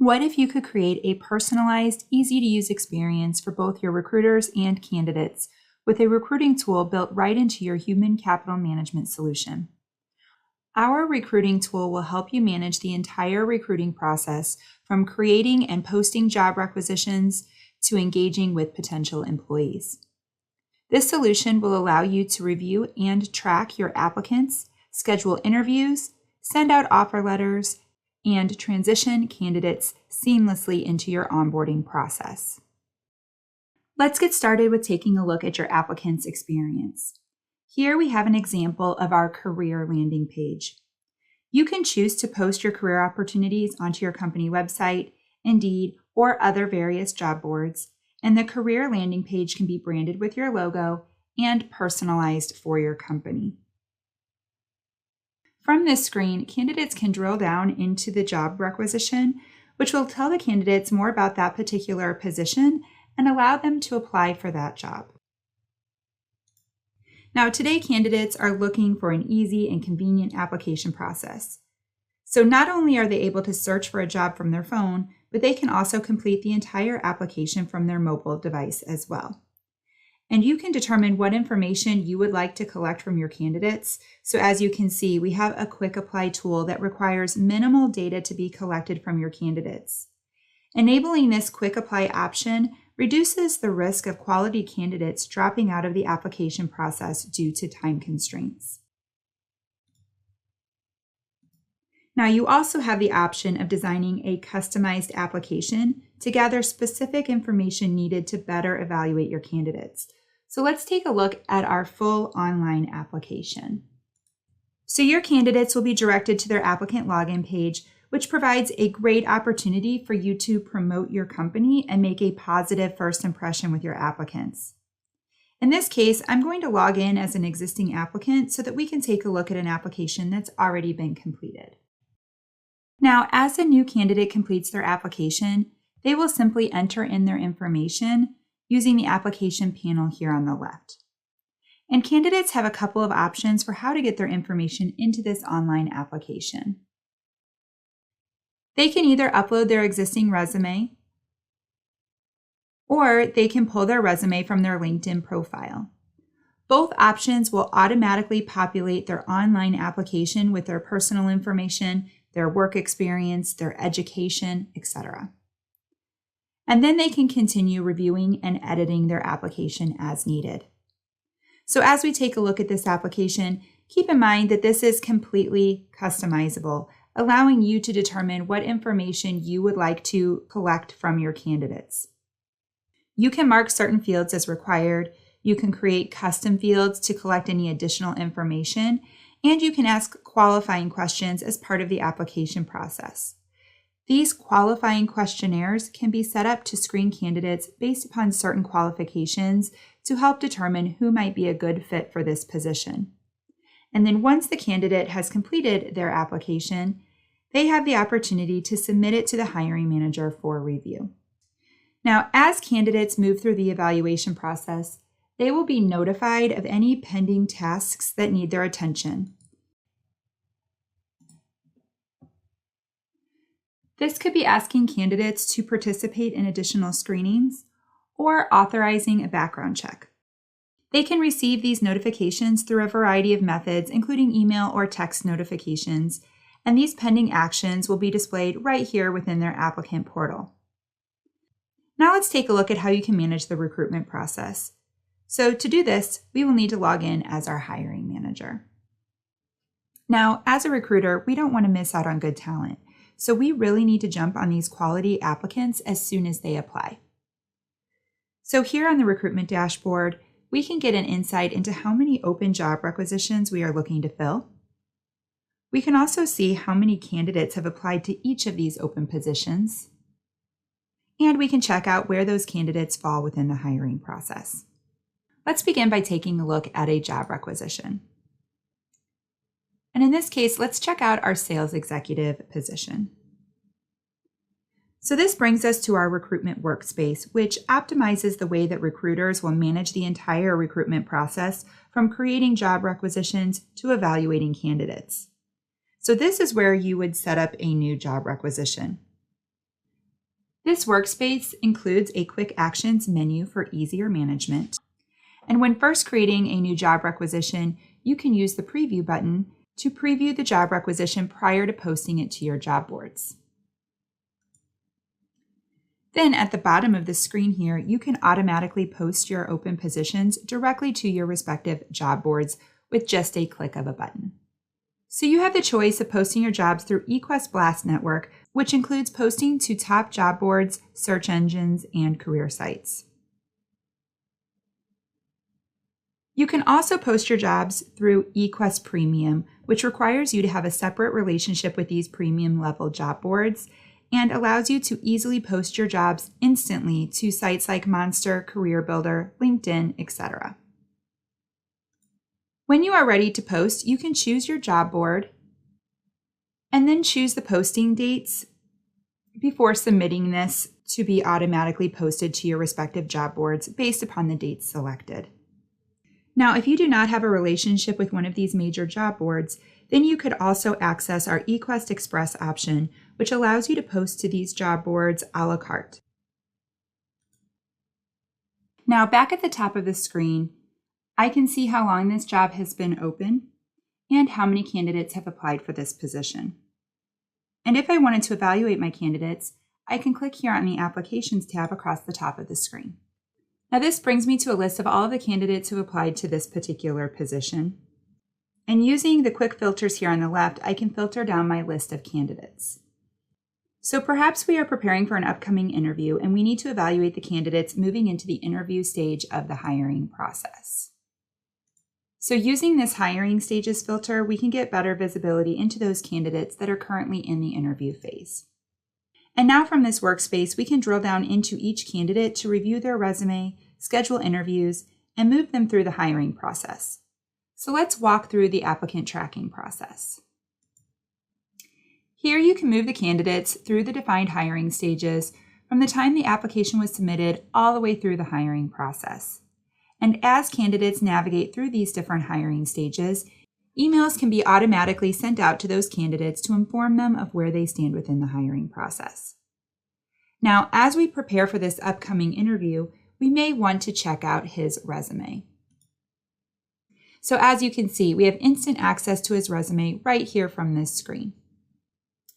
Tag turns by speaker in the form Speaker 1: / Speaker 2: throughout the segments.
Speaker 1: What if you could create a personalized, easy-to-use experience for both your recruiters and candidates with a recruiting tool built right into your human capital management solution? Our recruiting tool will help you manage the entire recruiting process, from creating and posting job requisitions to engaging with potential employees. This solution will allow you to review and track your applicants, schedule interviews, send out offer letters, and transition candidates seamlessly into your onboarding process. Let's get started with taking a look at your applicant's experience. Here we have an example of our career landing page. You can choose to post your career opportunities onto your company website, Indeed, or other various job boards, and the career landing page can be branded with your logo and personalized for your company. From this screen, candidates can drill down into the job requisition, which will tell the candidates more about that particular position and allow them to apply for that job. Now, today candidates are looking for an easy and convenient application process. So not only are they able to search for a job from their phone, but they can also complete the entire application from their mobile device as well. And you can determine what information you would like to collect from your candidates. So as you can see, we have a quick apply tool that requires minimal data to be collected from your candidates. Enabling this quick apply option reduces the risk of quality candidates dropping out of the application process due to time constraints. Now, you also have the option of designing a customized application to gather specific information needed to better evaluate your candidates. So let's take a look at our full online application. So your candidates will be directed to their applicant login page, which provides a great opportunity for you to promote your company and make a positive first impression with your applicants. In this case, I'm going to log in as an existing applicant so that we can take a look at an application that's already been completed. Now, as a new candidate completes their application, they will simply enter in their information using the application panel here on the left. And candidates have a couple of options for how to get their information into this online application. They can either upload their existing resume, or they can pull their resume from their LinkedIn profile. Both options will automatically populate their online application with their personal information, their work experience, their education, etc. And then they can continue reviewing and editing their application as needed. So as we take a look at this application, keep in mind that this is completely customizable, allowing you to determine what information you would like to collect from your candidates. You can mark certain fields as required, you can create custom fields to collect any additional information, and you can ask qualifying questions as part of the application process. These qualifying questionnaires can be set up to screen candidates based upon certain qualifications to help determine who might be a good fit for this position. And then once the candidate has completed their application, they have the opportunity to submit it to the hiring manager for review. Now, as candidates move through the evaluation process, they will be notified of any pending tasks that need their attention. This could be asking candidates to participate in additional screenings or authorizing a background check. They can receive these notifications through a variety of methods, including email or text notifications, and these pending actions will be displayed right here within their applicant portal. Now let's take a look at how you can manage the recruitment process. So to do this, we will need to log in as our hiring manager. Now, as a recruiter, we don't want to miss out on good talent, so we really need to jump on these quality applicants as soon as they apply. So here on the recruitment dashboard, we can get an insight into how many open job requisitions we are looking to fill. We can also see how many candidates have applied to each of these open positions. And we can check out where those candidates fall within the hiring process. Let's begin by taking a look at a job requisition. And in this case, let's check out our sales executive position. So this brings us to our recruitment workspace, which optimizes the way that recruiters will manage the entire recruitment process, from creating job requisitions to evaluating candidates. So this is where you would set up a new job requisition. This workspace includes a quick actions menu for easier management. And when first creating a new job requisition, you can use the preview button to preview the job requisition prior to posting it to your job boards. Then at the bottom of the screen here, you can automatically post your open positions directly to your respective job boards with just a click of a button. So you have the choice of posting your jobs through eQuest Blast Network, which includes posting to top job boards, search engines, and career sites. You can also post your jobs through eQuest Premium, which requires you to have a separate relationship with these premium level job boards and allows you to easily post your jobs instantly to sites like Monster, Career Builder, LinkedIn, etc. When you are ready to post, you can choose your job board and then choose the posting dates before submitting this to be automatically posted to your respective job boards based upon the dates selected. Now, if you do not have a relationship with one of these major job boards, then you could also access our eQuest Express option, which allows you to post to these job boards a la carte. Now, back at the top of the screen, I can see how long this job has been open and how many candidates have applied for this position. And if I wanted to evaluate my candidates, I can click here on the Applications tab across the top of the screen. Now this brings me to a list of all of the candidates who applied to this particular position. And using the quick filters here on the left, I can filter down my list of candidates. So perhaps we are preparing for an upcoming interview and we need to evaluate the candidates moving into the interview stage of the hiring process. So using this hiring stages filter, we can get better visibility into those candidates that are currently in the interview phase. And now from this workspace, we can drill down into each candidate to review their resume, schedule interviews, and move them through the hiring process. So let's walk through the applicant tracking process. Here you can move the candidates through the defined hiring stages from the time the application was submitted all the way through the hiring process. And as candidates navigate through these different hiring stages, emails can be automatically sent out to those candidates to inform them of where they stand within the hiring process. Now, as we prepare for this upcoming interview, we may want to check out his resume. So as you can see, we have instant access to his resume right here from this screen.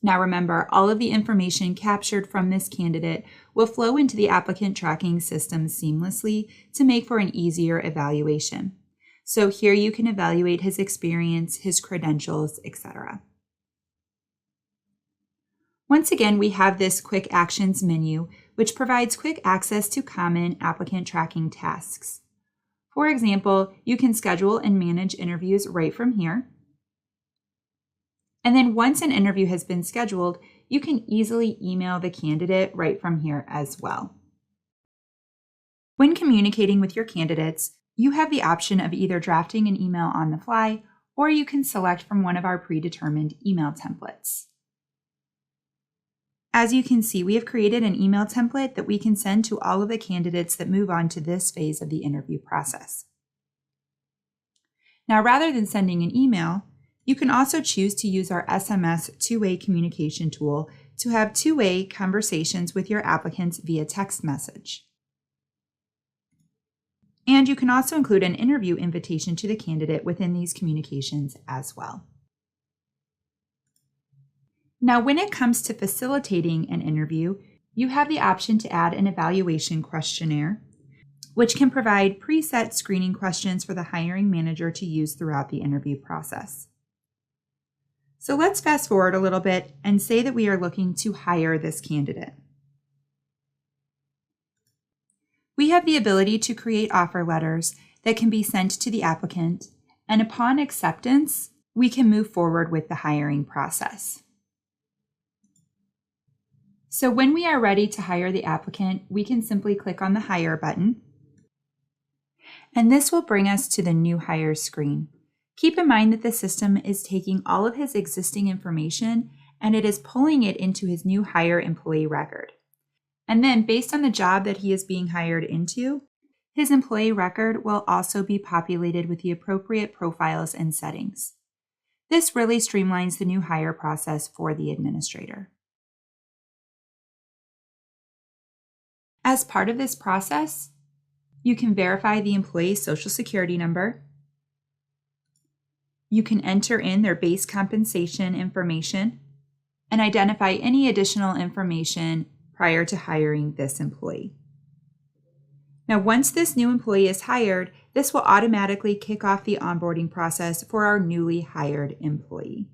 Speaker 1: Now remember, all of the information captured from this candidate will flow into the applicant tracking system seamlessly to make for an easier evaluation. So here you can evaluate his experience, his credentials, etc. Once again, we have this Quick Actions menu, which provides quick access to common applicant tracking tasks. For example, you can schedule and manage interviews right from here. And then once an interview has been scheduled, you can easily email the candidate right from here as well. When communicating with your candidates, you have the option of either drafting an email on the fly, or you can select from one of our predetermined email templates. As you can see, we have created an email template that we can send to all of the candidates that move on to this phase of the interview process. Now, rather than sending an email, you can also choose to use our SMS two-way communication tool to have two-way conversations with your applicants via text message. And you can also include an interview invitation to the candidate within these communications as well. Now, when it comes to facilitating an interview, you have the option to add an evaluation questionnaire, which can provide preset screening questions for the hiring manager to use throughout the interview process. So let's fast forward a little bit and say that we are looking to hire this candidate. We have the ability to create offer letters that can be sent to the applicant, and upon acceptance, we can move forward with the hiring process. So when we are ready to hire the applicant, we can simply click on the Hire button, and this will bring us to the New Hire screen. Keep in mind that the system is taking all of his existing information and it is pulling it into his new hire employee record. And then based on the job that he is being hired into, his employee record will also be populated with the appropriate profiles and settings. This really streamlines the new hire process for the administrator. As part of this process, you can verify the employee's Social Security number. You can enter in their base compensation information and identify any additional information prior to hiring this employee. Now, once this new employee is hired, this will automatically kick off the onboarding process for our newly hired employee.